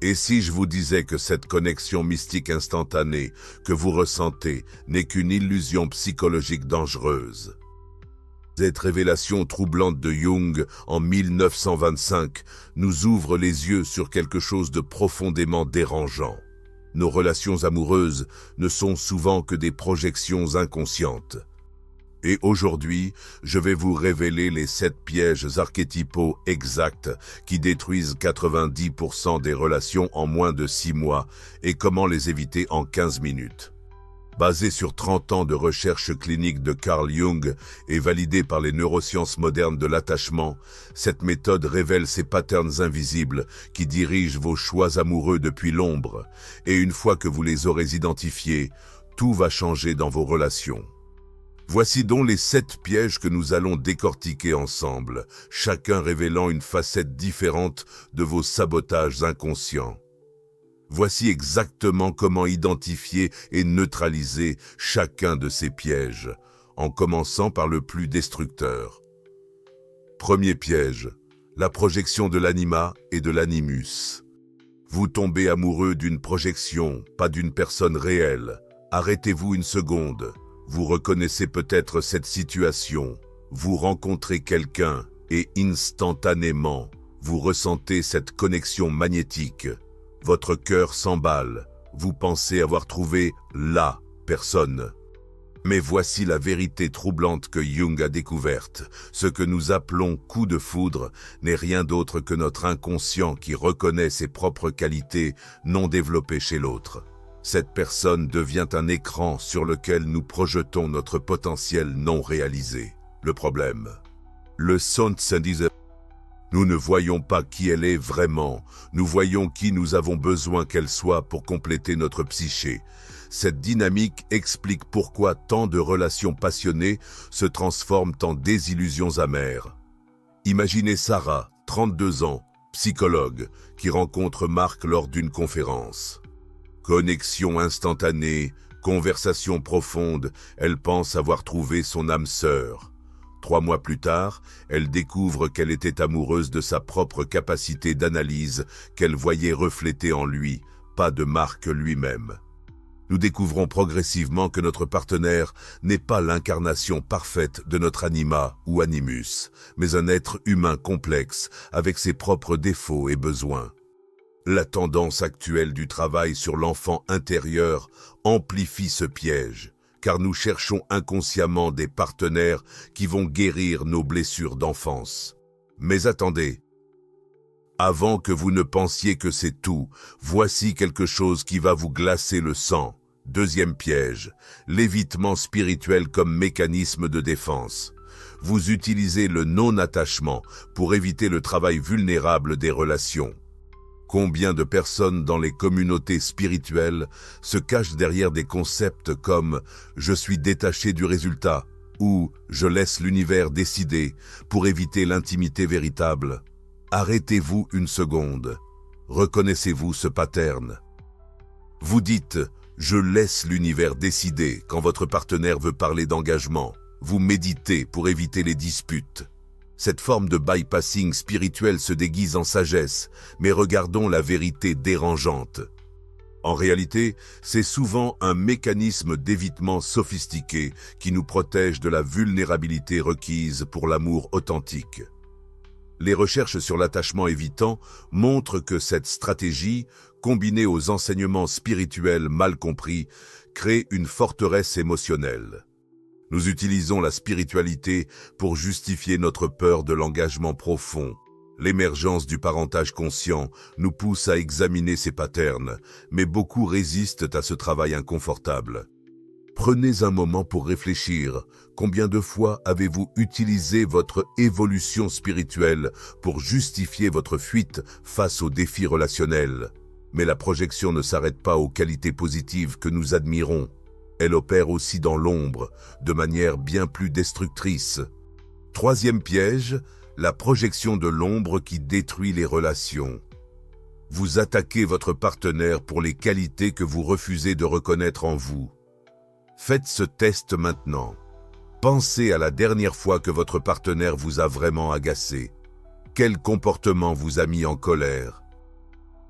Et si je vous disais que cette connexion mystique instantanée que vous ressentez n'est qu'une illusion psychologique dangereuse? Cette révélation troublante de Jung en 1925 nous ouvre les yeux sur quelque chose de profondément dérangeant. Nos relations amoureuses ne sont souvent que des projections inconscientes. Et aujourd'hui, je vais vous révéler les 7 pièges archétypaux exacts qui détruisent 90% des relations en moins de 6 mois et comment les éviter en 15 minutes. Basé sur 30 ans de recherche clinique de Carl Jung et validée par les neurosciences modernes de l'attachement, cette méthode révèle ces patterns invisibles qui dirigent vos choix amoureux depuis l'ombre. Et une fois que vous les aurez identifiés, tout va changer dans vos relations. Voici donc les 7 pièges que nous allons décortiquer ensemble, chacun révélant une facette différente de vos sabotages inconscients. Voici exactement comment identifier et neutraliser chacun de ces pièges, en commençant par le plus destructeur. Premier piège, la projection de l'anima et de l'animus. Vous tombez amoureux d'une projection, pas d'une personne réelle. Arrêtez-vous une seconde. Vous reconnaissez peut-être cette situation. Vous rencontrez quelqu'un et instantanément, vous ressentez cette connexion magnétique. Votre cœur s'emballe, vous pensez avoir trouvé la personne. Mais voici la vérité troublante que Jung a découverte. Ce que nous appelons coup de foudre n'est rien d'autre que notre inconscient qui reconnaît ses propres qualités non développées chez l'autre. Cette personne devient un écran sur lequel nous projetons notre potentiel non réalisé. Le problème, le Sonntsendizer. Nous ne voyons pas qui elle est vraiment, nous voyons qui nous avons besoin qu'elle soit pour compléter notre psyché. Cette dynamique explique pourquoi tant de relations passionnées se transforment en désillusions amères. Imaginez Sarah, 32 ans, psychologue, qui rencontre Marc lors d'une conférence. Connexion instantanée, conversation profonde, elle pense avoir trouvé son âme sœur. 3 mois plus tard, elle découvre qu'elle était amoureuse de sa propre capacité d'analyse qu'elle voyait reflétée en lui, pas de Marc lui-même. Nous découvrons progressivement que notre partenaire n'est pas l'incarnation parfaite de notre anima ou animus, mais un être humain complexe avec ses propres défauts et besoins. La tendance actuelle du travail sur l'enfant intérieur amplifie ce piège, car nous cherchons inconsciemment des partenaires qui vont guérir nos blessures d'enfance. Mais attendez, avant que vous ne pensiez que c'est tout, voici quelque chose qui va vous glacer le sang. Deuxième piège, l'évitement spirituel comme mécanisme de défense. Vous utilisez le non-attachement pour éviter le travail vulnérable des relations. Combien de personnes dans les communautés spirituelles se cachent derrière des concepts comme « je suis détaché du résultat » ou « je laisse l'univers décider » pour éviter l'intimité véritable. Arrêtez-vous une seconde. Reconnaissez-vous ce pattern? Vous dites « je laisse l'univers décider » quand votre partenaire veut parler d'engagement. Vous méditez pour éviter les disputes. Cette forme de bypassing spirituel se déguise en sagesse, mais regardons la vérité dérangeante. En réalité, c'est souvent un mécanisme d'évitement sophistiqué qui nous protège de la vulnérabilité requise pour l'amour authentique. Les recherches sur l'attachement évitant montrent que cette stratégie, combinée aux enseignements spirituels mal compris, crée une forteresse émotionnelle. Nous utilisons la spiritualité pour justifier notre peur de l'engagement profond. L'émergence du parentage conscient nous pousse à examiner ces patterns, mais beaucoup résistent à ce travail inconfortable. Prenez un moment pour réfléchir. Combien de fois avez-vous utilisé votre évolution spirituelle pour justifier votre fuite face aux défis relationnels? Mais la projection ne s'arrête pas aux qualités positives que nous admirons. Elle opère aussi dans l'ombre, de manière bien plus destructrice. Troisième piège, la projection de l'ombre qui détruit les relations. Vous attaquez votre partenaire pour les qualités que vous refusez de reconnaître en vous. Faites ce test maintenant. Pensez à la dernière fois que votre partenaire vous a vraiment agacé. Quel comportement vous a mis en colère?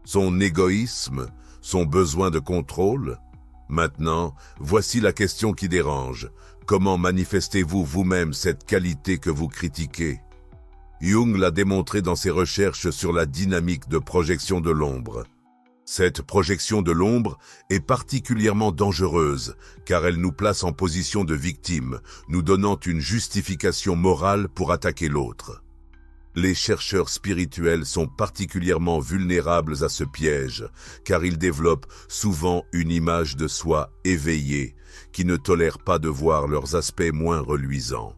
Son égoïsme? Son besoin de contrôle? Maintenant, voici la question qui dérange. Comment manifestez-vous vous-même cette qualité que vous critiquez? Jung l'a démontré dans ses recherches sur la dynamique de projection de l'ombre. Cette projection de l'ombre est particulièrement dangereuse car elle nous place en position de victime, nous donnant une justification morale pour attaquer l'autre. Les chercheurs spirituels sont particulièrement vulnérables à ce piège car ils développent souvent une image de soi éveillée qui ne tolère pas de voir leurs aspects moins reluisants.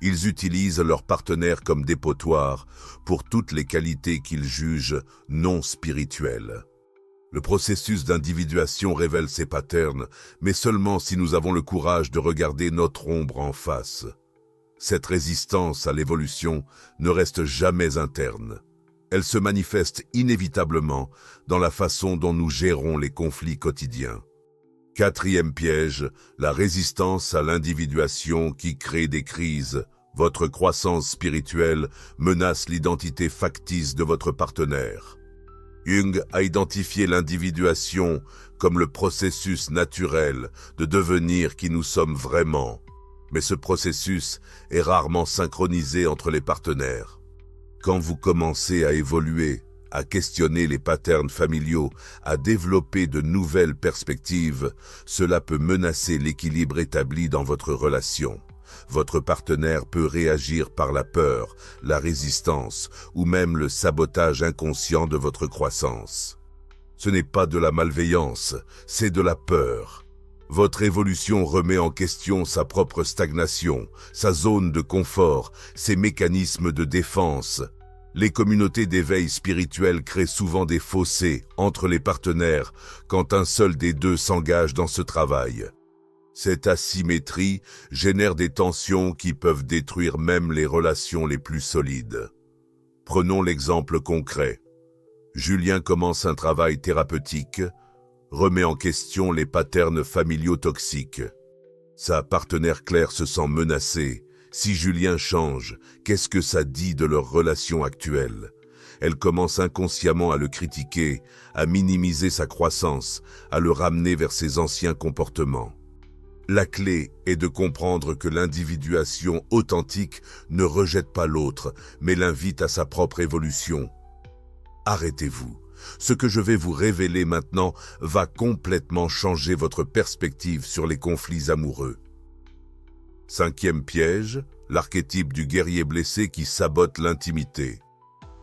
Ils utilisent leurs partenaires comme dépotoirs pour toutes les qualités qu'ils jugent non spirituelles. Le processus d'individuation révèle ces patterns, mais seulement si nous avons le courage de regarder notre ombre en face. Cette résistance à l'évolution ne reste jamais interne. Elle se manifeste inévitablement dans la façon dont nous gérons les conflits quotidiens. Quatrième piège, la résistance à l'individuation qui crée des crises. Votre croissance spirituelle menace l'identité factice de votre partenaire. Jung a identifié l'individuation comme le processus naturel de devenir qui nous sommes vraiment. Mais ce processus est rarement synchronisé entre les partenaires. Quand vous commencez à évoluer, à questionner les patterns familiaux, à développer de nouvelles perspectives, cela peut menacer l'équilibre établi dans votre relation. Votre partenaire peut réagir par la peur, la résistance ou même le sabotage inconscient de votre croissance. Ce n'est pas de la malveillance, c'est de la peur. Votre évolution remet en question sa propre stagnation, sa zone de confort, ses mécanismes de défense. Les communautés d'éveil spirituel créent souvent des fossés entre les partenaires quand un seul des deux s'engage dans ce travail. Cette asymétrie génère des tensions qui peuvent détruire même les relations les plus solides. Prenons l'exemple concret. Julien commence un travail thérapeutique, remet en question les patterns familiaux toxiques. Sa partenaire Claire se sent menacée. Si Julien change, qu'est-ce que ça dit de leur relation actuelle? Elle commence inconsciemment à le critiquer, à minimiser sa croissance, à le ramener vers ses anciens comportements. La clé est de comprendre que l'individuation authentique ne rejette pas l'autre, mais l'invite à sa propre évolution. Arrêtez-vous. Ce que je vais vous révéler maintenant va complètement changer votre perspective sur les conflits amoureux. Cinquième piège, l'archétype du guerrier blessé qui sabote l'intimité.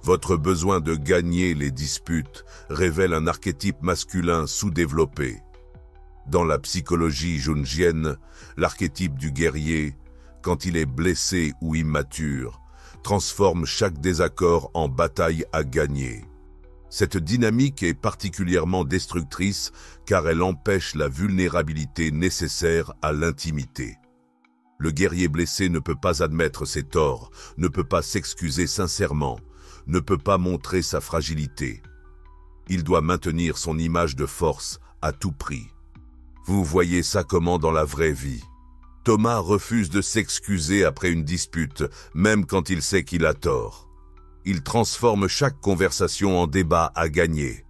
Votre besoin de gagner les disputes révèle un archétype masculin sous-développé. Dans la psychologie jungienne, l'archétype du guerrier, quand il est blessé ou immature, transforme chaque désaccord en bataille à gagner. Cette dynamique est particulièrement destructrice car elle empêche la vulnérabilité nécessaire à l'intimité. Le guerrier blessé ne peut pas admettre ses torts, ne peut pas s'excuser sincèrement, ne peut pas montrer sa fragilité. Il doit maintenir son image de force à tout prix. Vous voyez ça comment dans la vraie vie? Thomas refuse de s'excuser après une dispute, même quand il sait qu'il a tort. Il transforme chaque conversation en débat à gagner.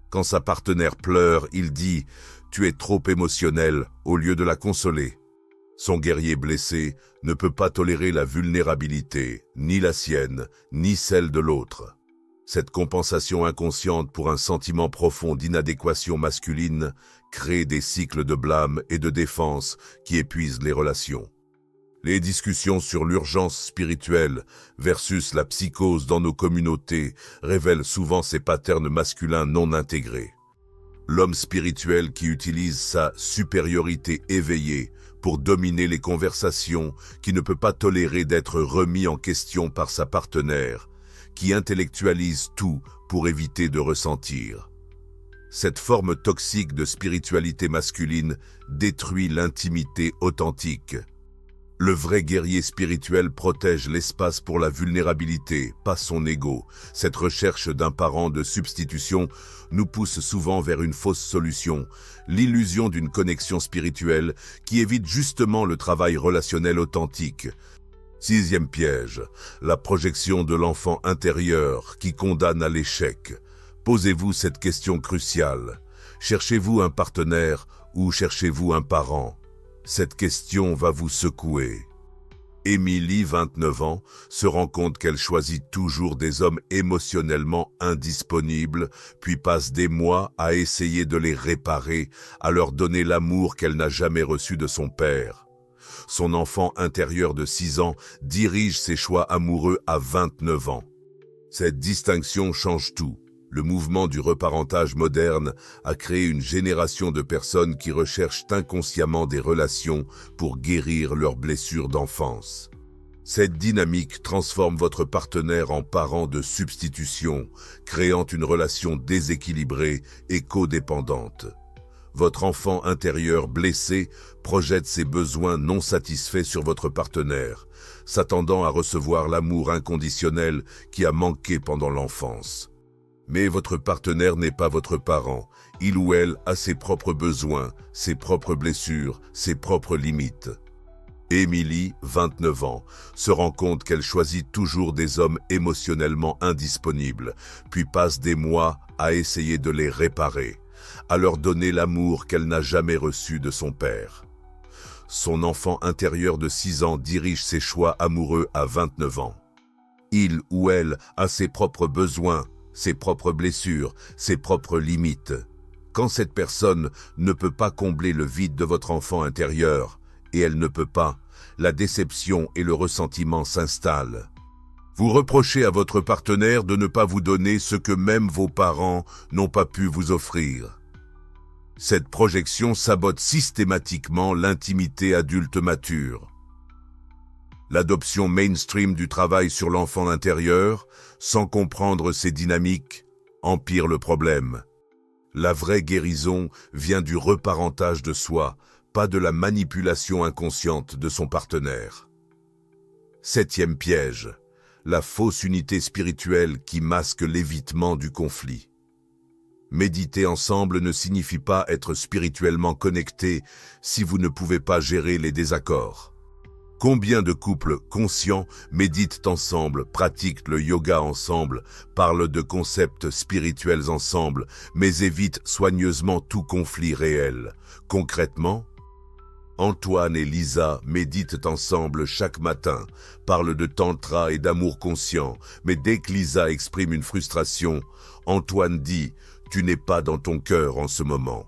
Quand sa partenaire pleure, il dit « Tu es trop émotionnel » au lieu de la consoler. Son guerrier blessé ne peut pas tolérer la vulnérabilité, ni la sienne, ni celle de l'autre. Cette compensation inconsciente pour un sentiment profond d'inadéquation masculine crée des cycles de blâme et de défense qui épuisent les relations. Les discussions sur l'urgence spirituelle versus la psychose dans nos communautés révèlent souvent ces patterns masculins non intégrés. L'homme spirituel qui utilise sa supériorité éveillée pour dominer les conversations, qui ne peut pas tolérer d'être remis en question par sa partenaire, qui intellectualise tout pour éviter de ressentir. Cette forme toxique de spiritualité masculine détruit l'intimité authentique. Le vrai guerrier spirituel protège l'espace pour la vulnérabilité, pas son ego. Cette recherche d'un parent de substitution nous pousse souvent vers une fausse solution, l'illusion d'une connexion spirituelle qui évite justement le travail relationnel authentique. Sixième piège, la projection de l'enfant intérieur qui condamne à l'échec. Posez-vous cette question cruciale. Cherchez-vous un partenaire ou cherchez-vous un parent? Cette question va vous secouer. Émilie, 29 ans, se rend compte qu'elle choisit toujours des hommes émotionnellement indisponibles, puis passe des mois à essayer de les réparer, à leur donner l'amour qu'elle n'a jamais reçu de son père. Son enfant intérieur de 6 ans dirige ses choix amoureux à 29 ans. Cette distinction change tout. Le mouvement du reparentage moderne a créé une génération de personnes qui recherchent inconsciemment des relations pour guérir leurs blessures d'enfance. Cette dynamique transforme votre partenaire en parent de substitution, créant une relation déséquilibrée et codépendante. Votre enfant intérieur blessé projette ses besoins non satisfaits sur votre partenaire, s'attendant à recevoir l'amour inconditionnel qui a manqué pendant l'enfance. Mais votre partenaire n'est pas votre parent. Il ou elle a ses propres besoins, ses propres blessures, ses propres limites. Émilie, 29 ans, se rend compte qu'elle choisit toujours des hommes émotionnellement indisponibles, puis passe des mois à essayer de les réparer, à leur donner l'amour qu'elle n'a jamais reçu de son père. Son enfant intérieur de 6 ans dirige ses choix amoureux à 29 ans. Il ou elle a ses propres besoins, ses propres blessures, ses propres limites. Quand cette personne ne peut pas combler le vide de votre enfant intérieur, et elle ne peut pas, la déception et le ressentiment s'installent. Vous reprochez à votre partenaire de ne pas vous donner ce que même vos parents n'ont pas pu vous offrir. Cette projection sabote systématiquement l'intimité adulte mature. L'adoption mainstream du travail sur l'enfant intérieur, sans comprendre ses dynamiques, empire le problème. La vraie guérison vient du reparentage de soi, pas de la manipulation inconsciente de son partenaire. 7e piège, la fausse unité spirituelle qui masque l'évitement du conflit. Méditer ensemble ne signifie pas être spirituellement connecté si vous ne pouvez pas gérer les désaccords. Combien de couples conscients méditent ensemble, pratiquent le yoga ensemble, parlent de concepts spirituels ensemble, mais évitent soigneusement tout conflit réel. Concrètement, Antoine et Lisa méditent ensemble chaque matin, parlent de tantra et d'amour conscient, mais dès que Lisa exprime une frustration, Antoine dit « Tu n'es pas dans ton cœur en ce moment ».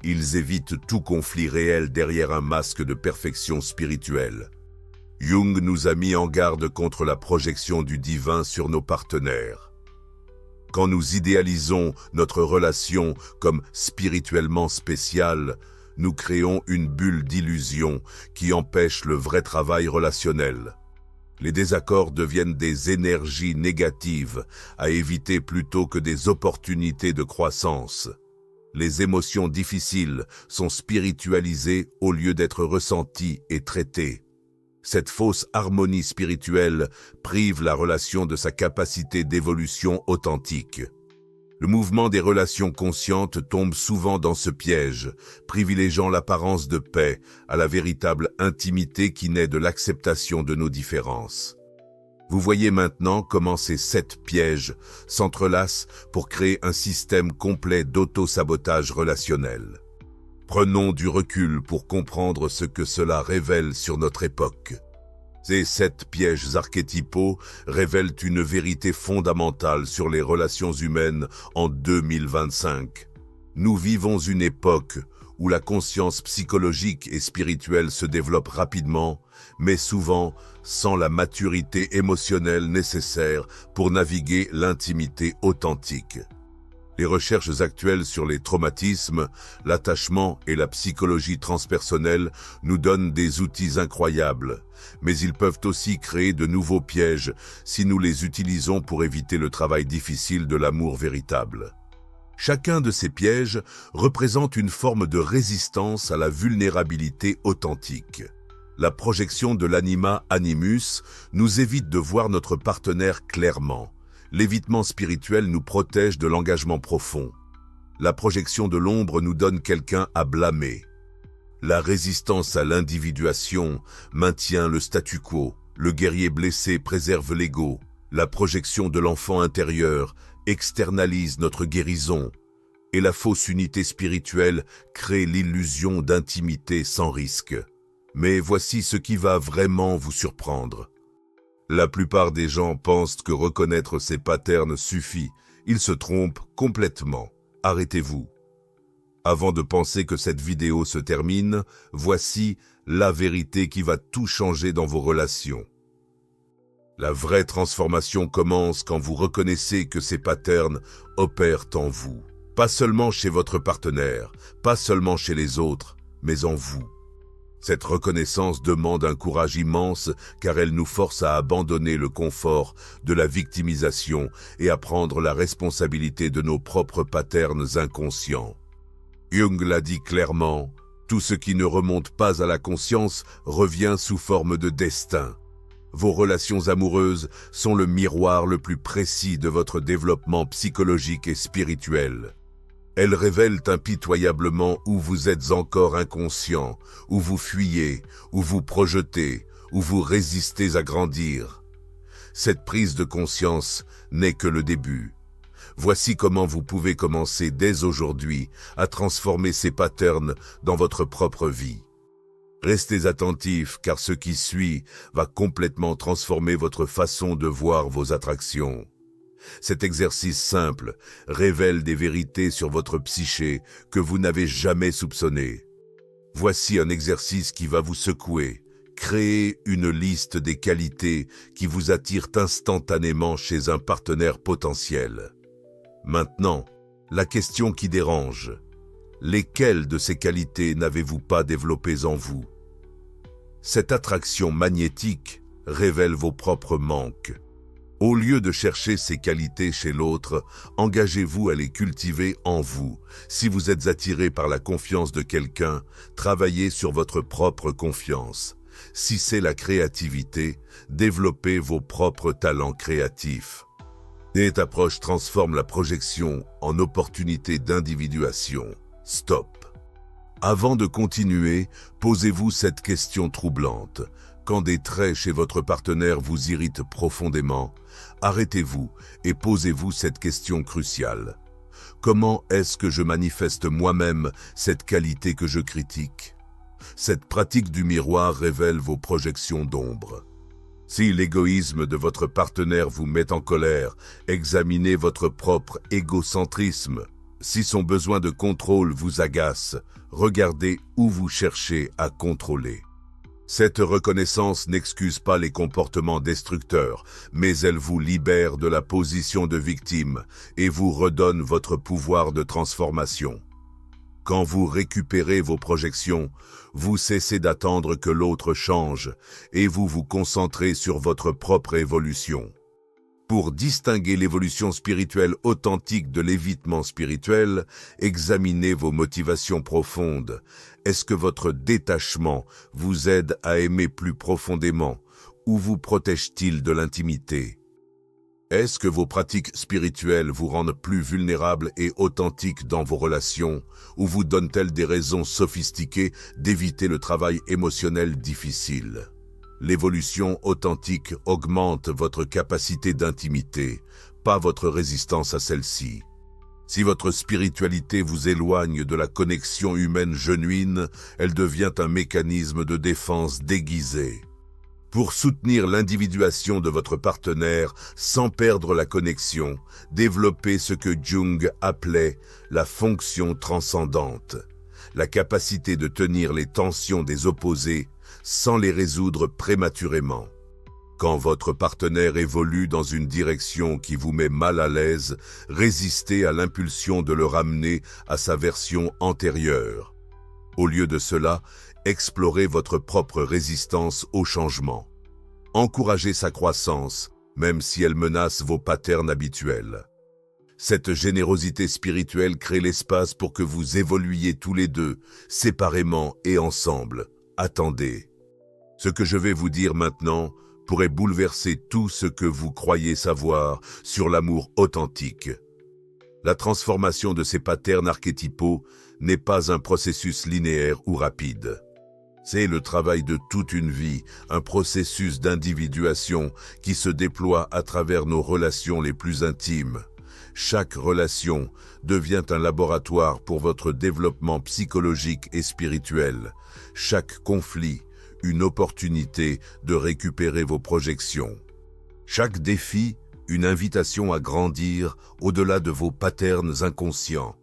Ils évitent tout conflit réel derrière un masque de perfection spirituelle. Jung nous a mis en garde contre la projection du divin sur nos partenaires. Quand nous idéalisons notre relation comme spirituellement spéciale, nous créons une bulle d'illusion qui empêche le vrai travail relationnel. Les désaccords deviennent des énergies négatives à éviter plutôt que des opportunités de croissance. Les émotions difficiles sont spiritualisées au lieu d'être ressenties et traitées. Cette fausse harmonie spirituelle prive la relation de sa capacité d'évolution authentique. Le mouvement des relations conscientes tombe souvent dans ce piège, privilégiant l'apparence de paix à la véritable intimité qui naît de l'acceptation de nos différences. Vous voyez maintenant comment ces 7 pièges s'entrelacent pour créer un système complet d'auto-sabotage relationnel. Prenons du recul pour comprendre ce que cela révèle sur notre époque. Ces 7 pièges archétypaux révèlent une vérité fondamentale sur les relations humaines en 2025. Nous vivons une époque où la conscience psychologique et spirituelle se développe rapidement, mais souvent sans la maturité émotionnelle nécessaire pour naviguer l'intimité authentique. Les recherches actuelles sur les traumatismes, l'attachement et la psychologie transpersonnelle nous donnent des outils incroyables, mais ils peuvent aussi créer de nouveaux pièges si nous les utilisons pour éviter le travail difficile de l'amour véritable. Chacun de ces pièges représente une forme de résistance à la vulnérabilité authentique. La projection de l'anima animus nous évite de voir notre partenaire clairement. L'évitement spirituel nous protège de l'engagement profond. La projection de l'ombre nous donne quelqu'un à blâmer. La résistance à l'individuation maintient le statu quo. Le guerrier blessé préserve l'ego. La projection de l'enfant intérieur externalise notre guérison, et la fausse unité spirituelle crée l'illusion d'intimité sans risque. Mais voici ce qui va vraiment vous surprendre. La plupart des gens pensent que reconnaître ces patterns suffit. Ils se trompent complètement. Arrêtez-vous. Avant de penser que cette vidéo se termine, voici la vérité qui va tout changer dans vos relations. La vraie transformation commence quand vous reconnaissez que ces patterns opèrent en vous. Pas seulement chez votre partenaire, pas seulement chez les autres, mais en vous. Cette reconnaissance demande un courage immense car elle nous force à abandonner le confort de la victimisation et à prendre la responsabilité de nos propres patterns inconscients. Jung l'a dit clairement, tout ce qui ne remonte pas à la conscience revient sous forme de destin. Vos relations amoureuses sont le miroir le plus précis de votre développement psychologique et spirituel. Elles révèlent impitoyablement où vous êtes encore inconscient, où vous fuyez, où vous projetez, où vous résistez à grandir. Cette prise de conscience n'est que le début. Voici comment vous pouvez commencer dès aujourd'hui à transformer ces patterns dans votre propre vie. Restez attentifs car ce qui suit va complètement transformer votre façon de voir vos attractions. Cet exercice simple révèle des vérités sur votre psyché que vous n'avez jamais soupçonnées. Voici un exercice qui va vous secouer. Créez une liste des qualités qui vous attirent instantanément chez un partenaire potentiel. Maintenant, la question qui dérange. Lesquelles de ces qualités n'avez-vous pas développées en vous? Cette attraction magnétique révèle vos propres manques. Au lieu de chercher ces qualités chez l'autre, engagez-vous à les cultiver en vous. Si vous êtes attiré par la confiance de quelqu'un, travaillez sur votre propre confiance. Si c'est la créativité, développez vos propres talents créatifs. Cette approche transforme la projection en opportunité d'individuation. Stop. Avant de continuer, posez-vous cette question troublante. Quand des traits chez votre partenaire vous irritent profondément, arrêtez-vous et posez-vous cette question cruciale. Comment est-ce que je manifeste moi-même cette qualité que je critique? Cette pratique du miroir révèle vos projections d'ombre. Si l'égoïsme de votre partenaire vous met en colère, examinez votre propre égocentrisme. Si son besoin de contrôle vous agace, regardez où vous cherchez à contrôler. Cette reconnaissance n'excuse pas les comportements destructeurs, mais elle vous libère de la position de victime et vous redonne votre pouvoir de transformation. Quand vous récupérez vos projections, vous cessez d'attendre que l'autre change et vous vous concentrez sur votre propre évolution. Pour distinguer l'évolution spirituelle authentique de l'évitement spirituel, examinez vos motivations profondes. Est-ce que votre détachement vous aide à aimer plus profondément ou vous protège-t-il de l'intimité? Est-ce que vos pratiques spirituelles vous rendent plus vulnérables et authentiques dans vos relations ou vous donnent-elles des raisons sophistiquées d'éviter le travail émotionnel difficile? L'évolution authentique augmente votre capacité d'intimité, pas votre résistance à celle-ci. Si votre spiritualité vous éloigne de la connexion humaine genuine, elle devient un mécanisme de défense déguisé. Pour soutenir l'individuation de votre partenaire sans perdre la connexion, développez ce que Jung appelait la fonction transcendante, la capacité de tenir les tensions des opposés sans les résoudre prématurément. Quand votre partenaire évolue dans une direction qui vous met mal à l'aise, résistez à l'impulsion de le ramener à sa version antérieure. Au lieu de cela, explorez votre propre résistance au changement. Encouragez sa croissance, même si elle menace vos patterns habituels. Cette générosité spirituelle crée l'espace pour que vous évoluiez tous les deux, séparément et ensemble. Attendez. Ce que je vais vous dire maintenant pourrait bouleverser tout ce que vous croyez savoir sur l'amour authentique. La transformation de ces patterns archétypaux n'est pas un processus linéaire ou rapide. C'est le travail de toute une vie, un processus d'individuation qui se déploie à travers nos relations les plus intimes. Chaque relation devient un laboratoire pour votre développement psychologique et spirituel. Chaque conflit, une opportunité de récupérer vos projections. Chaque défi, une invitation à grandir au-delà de vos patterns inconscients.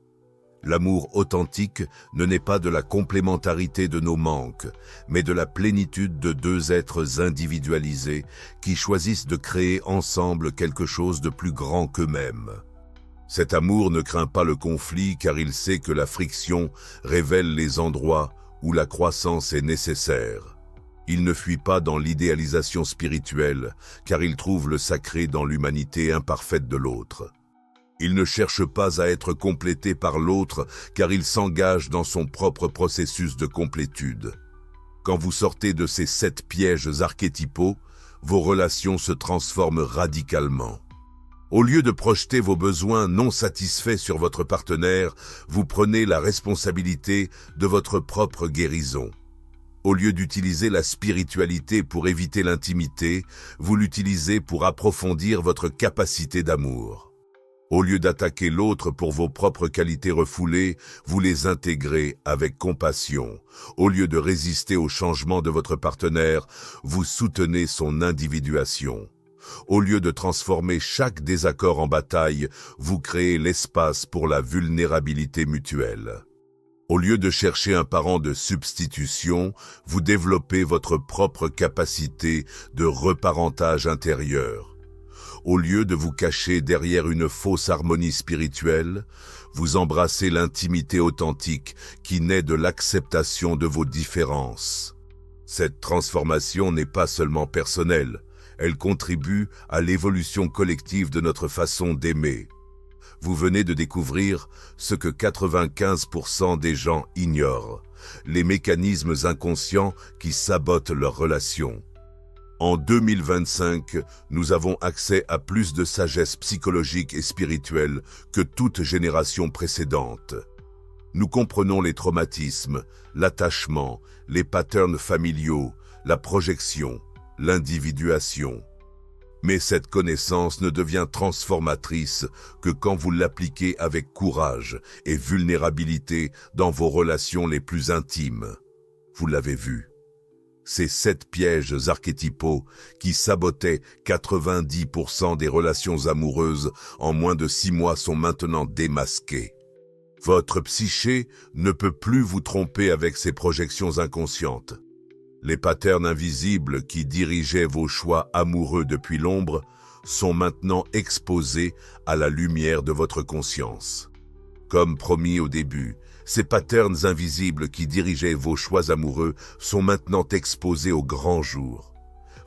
L'amour authentique ne naît pas de la complémentarité de nos manques, mais de la plénitude de deux êtres individualisés qui choisissent de créer ensemble quelque chose de plus grand qu'eux-mêmes. Cet amour ne craint pas le conflit car il sait que la friction révèle les endroits où la croissance est nécessaire. Il ne fuit pas dans l'idéalisation spirituelle car il trouve le sacré dans l'humanité imparfaite de l'autre. Il ne cherche pas à être complété par l'autre car il s'engage dans son propre processus de complétude. Quand vous sortez de ces 7 pièges archétypaux, vos relations se transforment radicalement. Au lieu de projeter vos besoins non satisfaits sur votre partenaire, vous prenez la responsabilité de votre propre guérison. Au lieu d'utiliser la spiritualité pour éviter l'intimité, vous l'utilisez pour approfondir votre capacité d'amour. Au lieu d'attaquer l'autre pour vos propres qualités refoulées, vous les intégrez avec compassion. Au lieu de résister au changement de votre partenaire, vous soutenez son individuation. Au lieu de transformer chaque désaccord en bataille, vous créez l'espace pour la vulnérabilité mutuelle. Au lieu de chercher un parent de substitution, vous développez votre propre capacité de reparentage intérieur. Au lieu de vous cacher derrière une fausse harmonie spirituelle, vous embrassez l'intimité authentique qui naît de l'acceptation de vos différences. Cette transformation n'est pas seulement personnelle, elle contribue à l'évolution collective de notre façon d'aimer. Vous venez de découvrir ce que 95% des gens ignorent, les mécanismes inconscients qui sabotent leurs relations. En 2025, nous avons accès à plus de sagesse psychologique et spirituelle que toute génération précédente. Nous comprenons les traumatismes, l'attachement, les patterns familiaux, la projection, l'individuation. Mais cette connaissance ne devient transformatrice que quand vous l'appliquez avec courage et vulnérabilité dans vos relations les plus intimes. Vous l'avez vu. Ces 7 pièges archétypaux qui sabotaient 90% des relations amoureuses en moins de 6 mois sont maintenant démasqués. Votre psyché ne peut plus vous tromper avec ses projections inconscientes. Les patterns invisibles qui dirigeaient vos choix amoureux depuis l'ombre sont maintenant exposés à la lumière de votre conscience. Comme promis au début, ces patterns invisibles qui dirigeaient vos choix amoureux sont maintenant exposés au grand jour.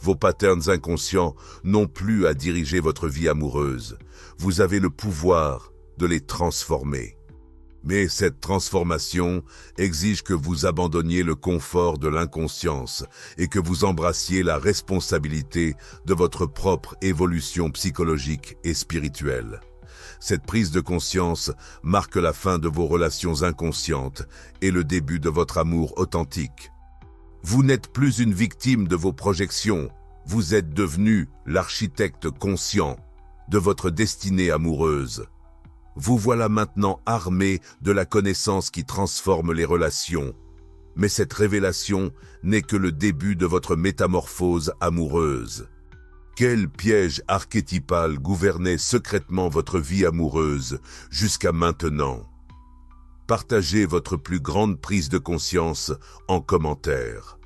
Vos patterns inconscients n'ont plus à diriger votre vie amoureuse. Vous avez le pouvoir de les transformer. Mais cette transformation exige que vous abandonniez le confort de l'inconscience et que vous embrassiez la responsabilité de votre propre évolution psychologique et spirituelle. Cette prise de conscience marque la fin de vos relations inconscientes et le début de votre amour authentique. Vous n'êtes plus une victime de vos projections, vous êtes devenu l'architecte conscient de votre destinée amoureuse. Vous voilà maintenant armé de la connaissance qui transforme les relations. Mais cette révélation n'est que le début de votre métamorphose amoureuse. Quel piège archétypal gouvernait secrètement votre vie amoureuse jusqu'à maintenant? Partagez votre plus grande prise de conscience en commentaire.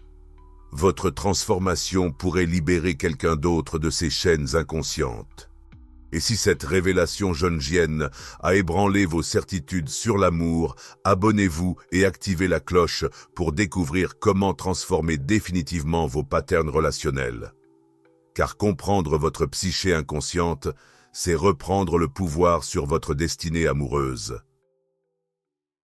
Votre transformation pourrait libérer quelqu'un d'autre de ces chaînes inconscientes. Et si cette révélation jungienne a ébranlé vos certitudes sur l'amour, abonnez-vous et activez la cloche pour découvrir comment transformer définitivement vos patterns relationnels. Car comprendre votre psyché inconsciente, c'est reprendre le pouvoir sur votre destinée amoureuse.